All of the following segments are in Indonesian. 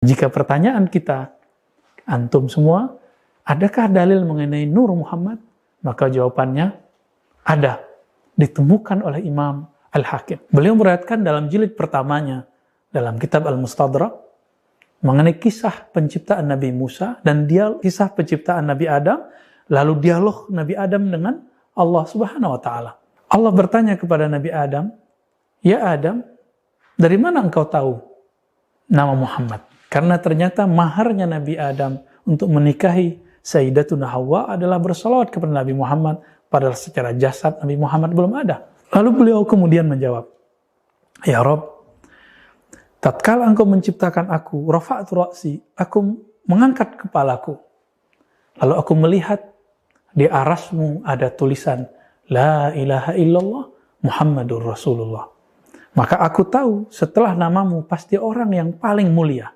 Jika pertanyaan kita, antum semua, adakah dalil mengenai Nur Muhammad? Maka jawabannya ada. Ditemukan oleh Imam Al-Hakim. Beliau meriwayatkan dalam jilid pertamanya, dalam kitab Al-Mustadrak, mengenai kisah penciptaan Nabi Musa, dan kisah penciptaan Nabi Adam, lalu dialog Nabi Adam dengan Allah Subhanahu wa Ta'ala. Allah bertanya kepada Nabi Adam, "Ya Adam, dari mana engkau tahu nama Muhammad?" Karena ternyata maharnya Nabi Adam untuk menikahi Sayyidatuna Hawa adalah bersalawat kepada Nabi Muhammad, padahal secara jasad Nabi Muhammad belum ada. Lalu beliau kemudian menjawab, "Ya Rabb, tatkala engkau menciptakan aku, rafa'tu ra'si, aku mengangkat kepalaku. Lalu aku melihat di arasmu ada tulisan, La ilaha illallah Muhammadur Rasulullah. Maka aku tahu setelah namamu pasti orang yang paling mulia,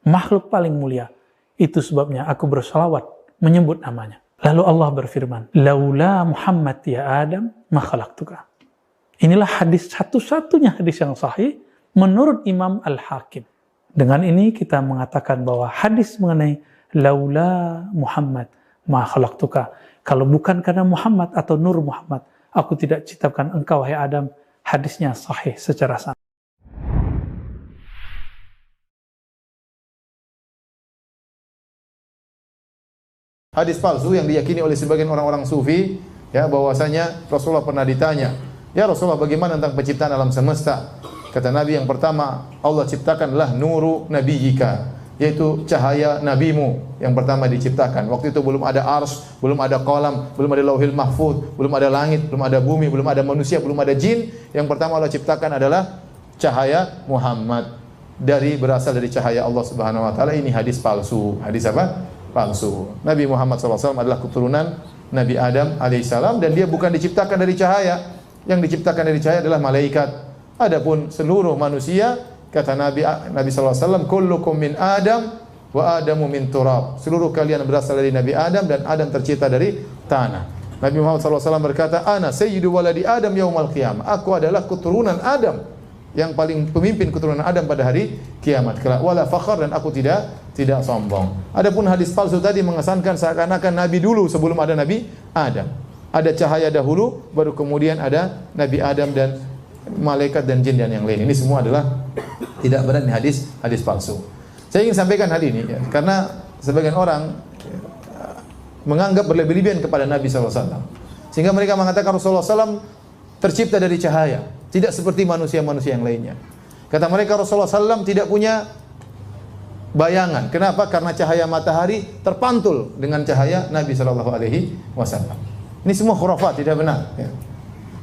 makhluk paling mulia. Itu sebabnya aku bersalawat menyebut namanya." Lalu Allah berfirman, "Laula Muhammad ya Adam, ma khalaqtuka." Inilah hadis satu-satunya hadis yang sahih menurut Imam Al-Hakim. Dengan ini kita mengatakan bahwa hadis mengenai laula Muhammad ma khalaqtuka, kalau bukan karena Muhammad atau Nur Muhammad, aku tidak ciptakan engkau wahai Adam, hadisnya sahih secara sanad. Hadis palsu yang diyakini oleh sebagian orang-orang sufi, ya, bahwasanya Rasulullah pernah ditanya, "Ya Rasulullah, bagaimana tentang penciptaan alam semesta?" Kata Nabi, yang pertama Allah ciptakanlah nuru nabiyyika, yaitu cahaya nabimu yang pertama diciptakan. Waktu itu belum ada arsy, belum ada qalam, belum ada lauhil mahfuz, belum ada langit, belum ada bumi, belum ada manusia, belum ada jin. Yang pertama Allah ciptakan adalah cahaya Muhammad, berasal dari cahaya Allah Subhanahu wa taala. Ini hadis palsu. Hadis apa? Palsu. Nabi Muhammad SAW adalah keturunan Nabi Adam alaihissalam, dan dia bukan diciptakan dari cahaya. Yang diciptakan dari cahaya adalah malaikat. Adapun seluruh manusia, kata Nabi SAW, kullukum min Adam wa Adamu min turab. Seluruh kalian berasal dari Nabi Adam, dan Adam tercipta dari tanah. Nabi Muhammad SAW berkata, "Ana sayyidu waladi Adam yaumal qiyamah." Aku adalah keturunan Adam, yang paling pemimpin keturunan Adam pada hari kiamat kelak. Wala fakhar, dan aku tidak sombong. Adapun hadis palsu tadi mengesankan seakan-akan Nabi dulu sebelum ada Nabi Adam. Ada cahaya dahulu, baru kemudian ada Nabi Adam dan malaikat dan jin dan yang lain. Ini semua adalah tidak benar, ini hadis palsu. Saya ingin sampaikan hal ini ya, karena sebagian orang menganggap berlebih-lebihan kepada Nabi SAW, sehingga mereka mengatakan Rasulullah SAW tercipta dari cahaya, tidak seperti manusia-manusia yang lainnya. Kata mereka Rasulullah SAW tidak punya bayangan. Kenapa? Karena cahaya matahari terpantul dengan cahaya Nabi SAW. Ini semua khurafat, tidak benar. Ya.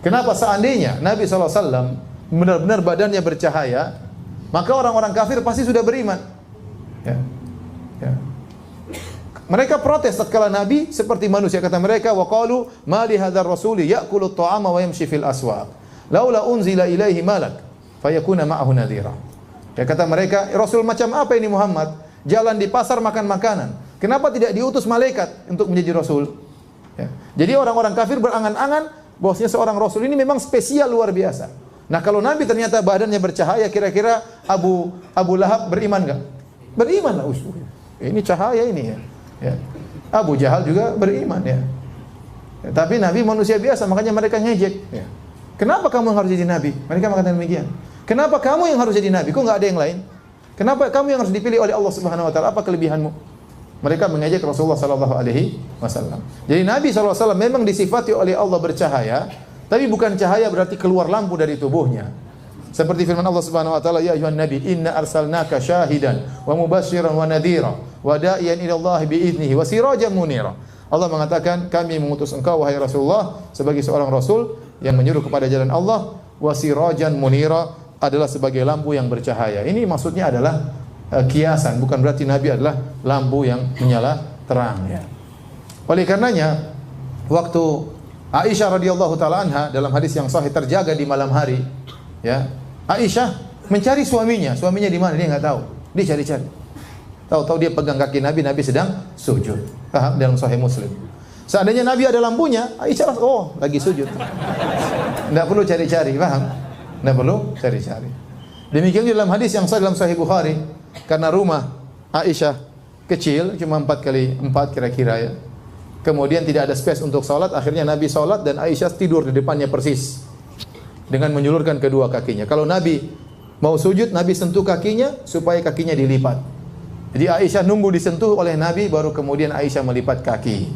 Kenapa? Seandainya Nabi SAW benar-benar badannya bercahaya, maka orang-orang kafir pasti sudah beriman. Ya. Ya. Mereka protes tatkala Nabi seperti manusia. Kata mereka, wa qalu ma li hadzal rasuli ya'kulu at-ta'ama wa yamshi fil aswaq laula unzila ilaihi malak fayakuna ma'ahu nadhira. Ya, kata mereka, Rasul macam apa ini Muhammad? Jalan di pasar makan makanan. Kenapa tidak diutus malaikat untuk menjadi Rasul? Ya. Jadi orang-orang kafir berangan-angan bahwasanya seorang Rasul ini memang spesial luar biasa. Nah, kalau Nabi ternyata badannya bercahaya, kira-kira Abu Lahab beriman enggak? Beriman lah. Ini cahaya ini ya. Ya. Abu Jahal juga beriman ya. Ya. Tapi Nabi manusia biasa, makanya mereka ngejek. Ya. Kenapa kamu yang harus jadi Nabi? Mereka mengatakan demikian. Kenapa kamu yang harus jadi Nabi? Kok nggak ada yang lain? Kenapa kamu yang harus dipilih oleh Allah Subhanahu Wa Taala? Apa kelebihanmu? Mereka mengejek Rasulullah Sallallahu Alaihi Wasallam. Jadi Nabi SAW memang disifati oleh Allah bercahaya, tapi bukan cahaya berarti keluar lampu dari tubuhnya. Seperti firman Allah Subhanahu Wa Taala, Ya ayuhan Nabi, Inna arsalnaka syahidan wa mubashiran wa nadhira wa da'iyan ila Allah bi'idnihi wa sirajan munira. Allah mengatakan, kami mengutus engkau wahai Rasulullah sebagai seorang Rasul yang menyuruh kepada jalan Allah, wa sirajan munira, adalah sebagai lampu yang bercahaya. Ini maksudnya adalah kiasan, bukan berarti Nabi adalah lampu yang menyala terang ya. Oleh karenanya waktu Aisyah radhiyallahu taala anha dalam hadis yang sahih terjaga di malam hari ya, Aisyah mencari suaminya di mana dia enggak tahu. Dia cari-cari. Tahu-tahu dia pegang kaki Nabi, Nabi sedang sujud. Paham? Dalam sahih Muslim. Seandainya Nabi ada lampunya, Aisyah lagi sujud. Enggak perlu cari-cari, paham? Enggak perlu cari-cari. Demikian dalam hadis yang sahih dalam Sahih Bukhari, karena rumah Aisyah kecil, cuma 4 kali 4 kira-kira ya. Kemudian tidak ada space untuk sholat, akhirnya Nabi sholat dan Aisyah tidur di depannya persis dengan menjulurkan kedua kakinya. Kalau Nabi mau sujud, Nabi sentuh kakinya supaya kakinya dilipat. Jadi Aisyah nunggu disentuh oleh Nabi, baru kemudian Aisyah melipat kaki.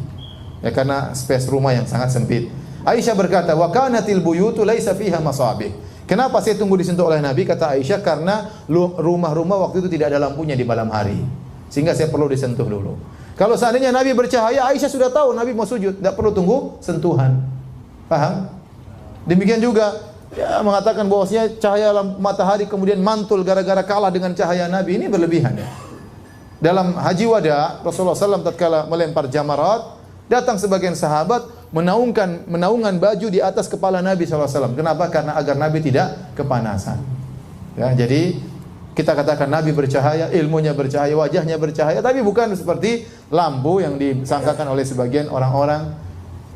Ya, karena space rumah yang sangat sempit. Aisyah berkata, wa kanatil buyutu laisa fiha masabih. Kenapa saya tunggu disentuh oleh Nabi? Kata Aisyah, karena rumah-rumah waktu itu tidak ada lampunya di malam hari, sehingga saya perlu disentuh dulu. Kalau seandainya Nabi bercahaya, Aisyah sudah tahu Nabi mau sujud, tidak perlu tunggu sentuhan. Paham? Demikian juga ya, mengatakan bahwasanya cahaya matahari kemudian mantul gara-gara kalah dengan cahaya Nabi, ini berlebihan ya. Dalam haji wada, Rasulullah SAW tatkala melempar jamarat, datang sebagian sahabat menaungan baju di atas kepala Nabi SAW. Kenapa? Karena agar Nabi tidak kepanasan. Ya, jadi kita katakan Nabi bercahaya, ilmunya bercahaya, wajahnya bercahaya, tapi bukan seperti lampu yang disangkakan oleh sebagian orang-orang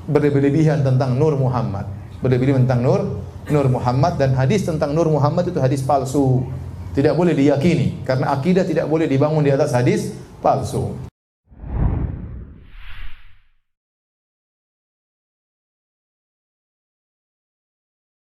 berlebihan tentang Nur Muhammad. Berlebihan tentang Nur Muhammad, dan hadis tentang Nur Muhammad itu hadis palsu. Tidak boleh diyakini karena akidah tidak boleh dibangun di atas hadis palsu.